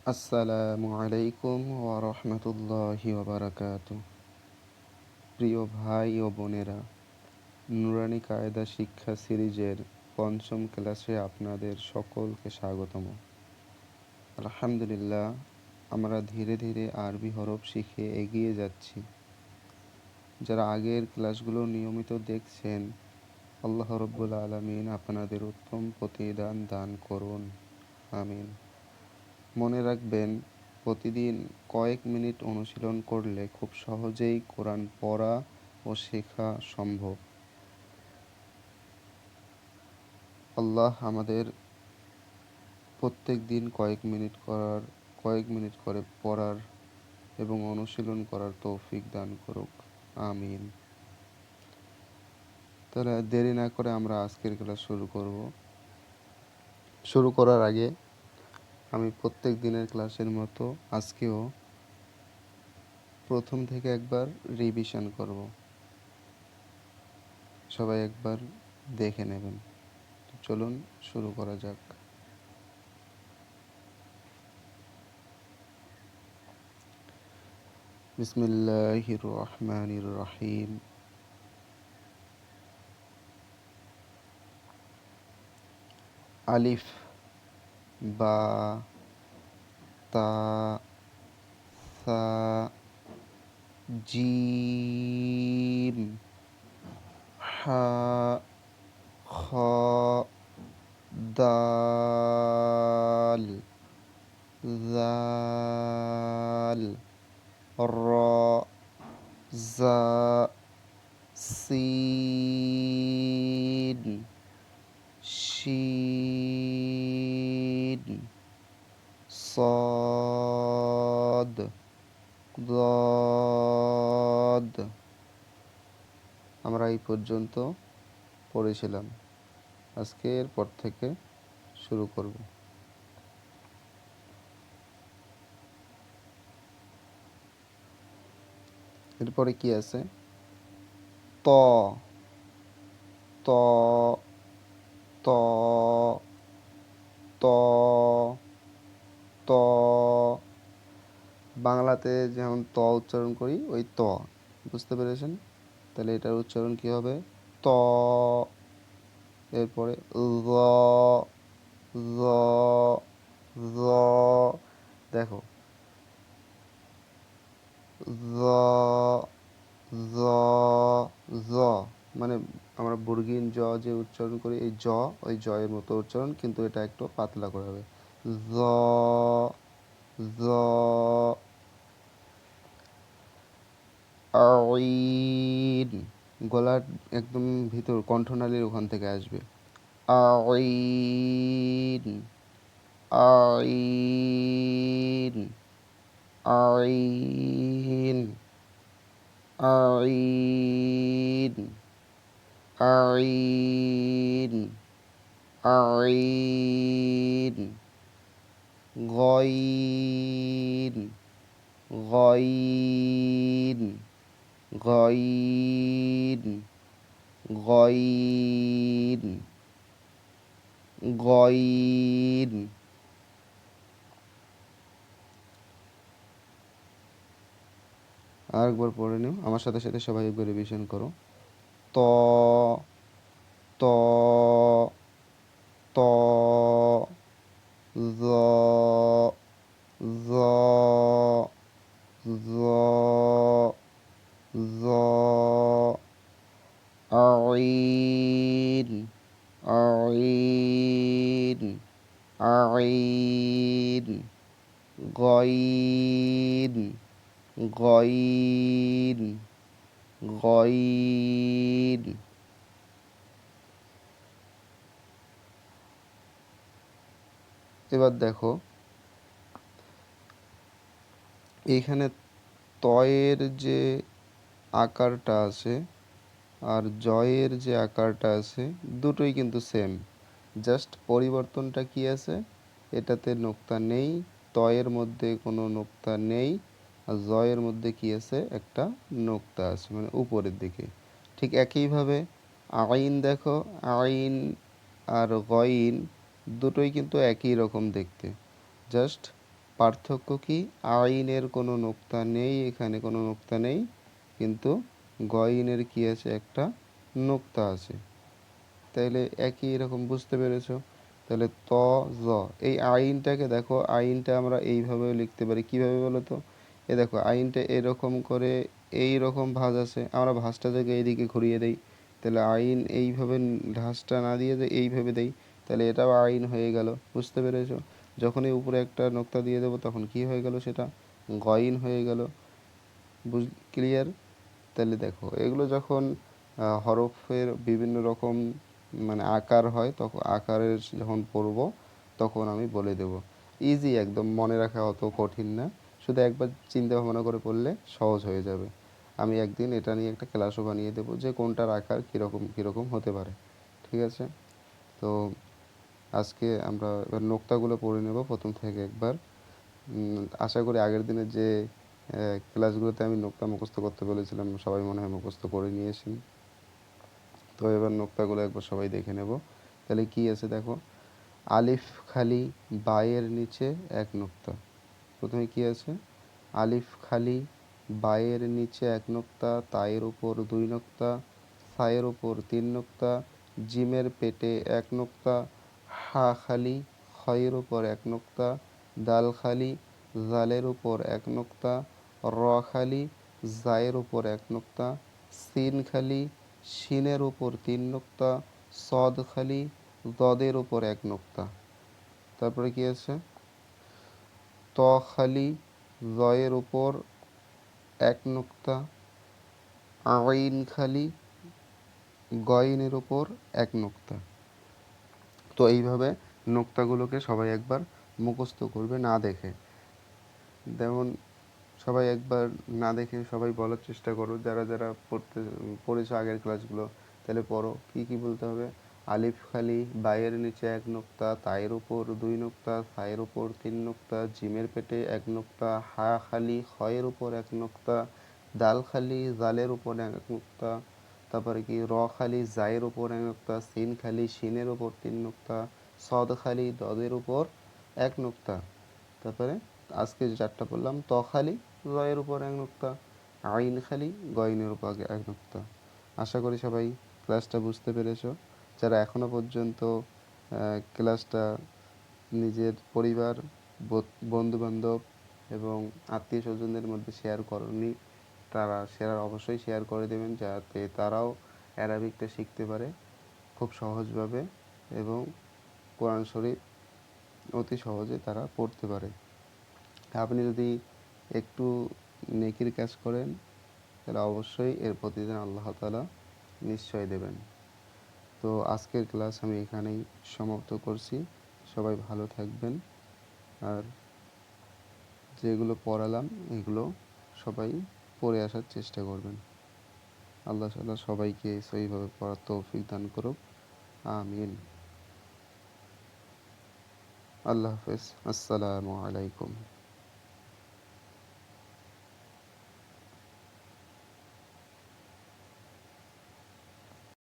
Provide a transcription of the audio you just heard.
আসসালামু আলাইকুম ওয়া রাহমাতুল্লাহি ওয়া বারাকাতুহু। প্রিয় ভাই ও বোনেরা, নুরানি কায়দা শিক্ষা সিরিজের পঞ্চম ক্লাসে আপনাদের সকলকে স্বাগতম। আলহামদুলিল্লাহ, আমরা ধীরে ধীরে আরবি হরফ শিখে এগিয়ে যাচ্ছি। যারা আগের ক্লাসগুলো নিয়মিত দেখছেন, আল্লাহ রব্বুল আলামিন আপনাদের উত্তম প্রতিদান দান করুন, আমিন। মনে রাখবেন, প্রতিদিন কয়েক মিনিট অনুশীলন করলে খুব সহজেই কোরআন পড়া ও শেখা সম্ভব। আল্লাহ আমাদের প্রত্যেক দিন কয়েক মিনিট করে পড়ার এবং অনুশীলন করার তৌফিক দান করুক, আমিন। তাহলে দেরি না করে আমরা আজকের ক্লাস শুরু করব। শুরু করার আগে আমি প্রত্যেক দিনের ক্লাসের মতো আজকেও প্রথম থেকে একবার রিভিশন করব। সবাই একবার দেখে নেবেন। চলুন শুরু করা যাক। বিসমিল্লাহির রহমানির রহিম। আলিফ, বা, তা, সা, জিম, হা, খ, দাল, জাল, র, জা, সিন, শিন, صاد ضاد। আমরা এই পর্যন্ত পড়েছিলাম। আজকে এরপর থেকে শুরু করব। এরপরে কি আছে? ত, ত, ত, ত, ত। বাংলাতে যেমন ত উচ্চারণ করি, ওই ত। বুঝতে পেরেছেন? তাহলে এটার উচ্চারণ কি হবে? ত। এরপরে ল, ল, ল। দেখো, জ, জ, জ, মানে আমরা বর্গীন জ যে উচ্চারণ করি, এই জ, ওই জয়ের মতো উচ্চারণ, কিন্তু এটা একটু পাতলা করে হবে। জ, জ, আইন। গলার একদম ভিতর কণ্ঠনালীর ওখান থেকে আসবে। আইন, আইন, আইন, আইন, আইন, আইন, গইন, গইন, গইন, গইন, গইন। আরেকবার পড়ে নিও, আমার সাথে সাথে সবাই একবার রিভিশন করো। ত, ত, ত, জ, জ, জ, জ, আইন, আইন, আইন, গইন, গইন, গইন। এবার দেখো, এইখানে তয়ের যে আকারটা আছে আর জয়ের যে আকারটা আছে, দুটোই কিন্তু সেম। জাস্ট পরিবর্তনটা কি আছে? এটাতে নোক্তা নেই, তয়ের মধ্যে কোনো নোক্তা নেই, আর জয়ের মধ্যে কি আছে? একটা নোক্তা আছে, মানে উপরের দিকে। ঠিক একইভাবে আইন দেখো, আইন আর গইন দুটোই কিন্তু একই রকম দেখতে, জাস্ট পার্থক্য কি? আইনের কোনো নোক্তা নেই, এখানে কোনো নোক্তা নেই, কিন্তু গইনের কি আছে? একটা নোক্তা আছে। তাইলে একই রকম, বুঝতে পেরেছো? তাহলে ত জ, এই আইনটাকে দেখো, আইনটা আমরা এইভাবেও লিখতে পারি। কিভাবে বলো তো? এ দেখো, আইনটা এরকম করে, এই রকম ভাঁজ আছে, আমরা ভাঁজটা থেকে এইদিকে ঘুরিয়ে দেই, তাহলে আইন এইভাবে ভাঁজটা না দিয়ে যে এইভাবে দেই, তাহলে এটাও আইন হয়ে গেল। বুঝতে পেরেছো? যখনই উপরে একটা নোক্তা দিয়ে দেবো তখন কি হয়ে গেল? সেটা গইন হয়ে গেল। ক্লিয়ার? তাহলে দেখো, এগুলো যখন হরফের বিভিন্ন রকম মানে আকার হয়, তখন আকারের যখন পড়ব তখন আমি বলে দেব। ইজি, একদম মনে রাখা অত কঠিন না, শুধু একবার চিন্তা ভাবনা করে পড়লে সহজ হয়ে যাবে। আমি একদিন এটা নিয়ে একটা ক্লাসও বানিয়ে দেবো যে কোনটার আকার কীরকম কীরকম হতে পারে। ঠিক আছে? তো আজকে আমরা এবার নোক্তাগুলো পড়ে নেব প্রথম থেকে একবার। আশা করি আগের দিনের যে ক্লাসগুলোতে আমি নোক্তা মুখস্থ করতে বলেছিলাম সবাই মনে হয় মুখস্থ করে নিয়েছেন। তো এবার নোক্তাগুলো একবার সবাই দেখে নেব। তাহলে কি আছে দেখো, আলিফ খালি বায়ের নিচে এক নোক্তা। প্রথমে কি আছে? আলিফ খালি বায়ের নিচে এক নোক্তা, তায়ের উপর দুই নোক্তা, সায়ের উপর তিন নোক্তা, জিমের পেটে এক নোক্তা, হা খালি খয়ের উপর এক নোক্তা, দাল খালি জালের উপর এক নোক্তা, র খালি জায়ের উপর এক নোক্তা, সিন খালি শিনের উপর তিন নোক্তা, সদ খালি দদের উপর এক নোক্তা। তারপরে কি আছে? ত খালি জয়ের উপর এক নোক্তা, আইন খালি গইনের উপর এক নোক্তা। তো এইভাবে নোক্তাগুলোকে সবাই একবার মুখস্থ করবে না দেখে। যেমন সবাই একবার না দেখে সবাই বলার চেষ্টা করো, যারা যারা পড়েছো আগের ক্লাসগুলো, তাহলে পড়ো। কি কি বলতে হবে? আলিফ খালি বায়ের নিচে এক নোক্তা, তায়ের উপর দুই নোক্তা, সায়ের উপর তিন নোক্তা, জিমের পেটে এক নোক্তা, হা খালি খয়ের উপর এক নোক্তা, দাল খালি জালের উপর এক নোক্তা, তারপরে কি র খালি জায়ের উপর এক নোক্তা, সিন খালি শিনের উপর তিন নোক্তা, সদ খালি দদের উপর এক নোক্তা। তারপরে আজকে যে চারটা বললাম, ত খালি রয়ের উপর এক নোক্তা, আইন খালি গয়নের উপর এক নোক্তা। আশা করি সবাই ক্লাসটা বুঝতে পেরেছো। যারা এখনো পর্যন্ত ক্লাসটা নিজের পরিবার, বন্ধুবান্ধব এবং আত্মীয় স্বজনদের মধ্যে শেয়ার করনি, তারা অবশ্যই শেয়ার করে দেবেন, যাতে তারাও অ্যারাবিকটা শিখতে পারে খুব সহজভাবে এবং কোরআন শরীফ অতি সহজে তারা পড়তে পারে। আপনি যদি একটু নেকির কাজ করেন তাহলে অবশ্যই এর প্রতিদান আল্লাহ তাআলা নিশ্চয় দেবেন। তো আজকের ক্লাস আমি এখানেই সমাপ্ত করছি। সবাই ভালো থাকবেন, আর যেগুলো পড়ালাম এগুলো সবাই পড়ে আসার চেষ্টা করবেন। আল্লাহ তাআলা সবাইকে সহিভাবে পড়ার তৌফিক দান করুক। আমিন। আল্লাহ হাফেজ। আসসালামু আলাইকুম।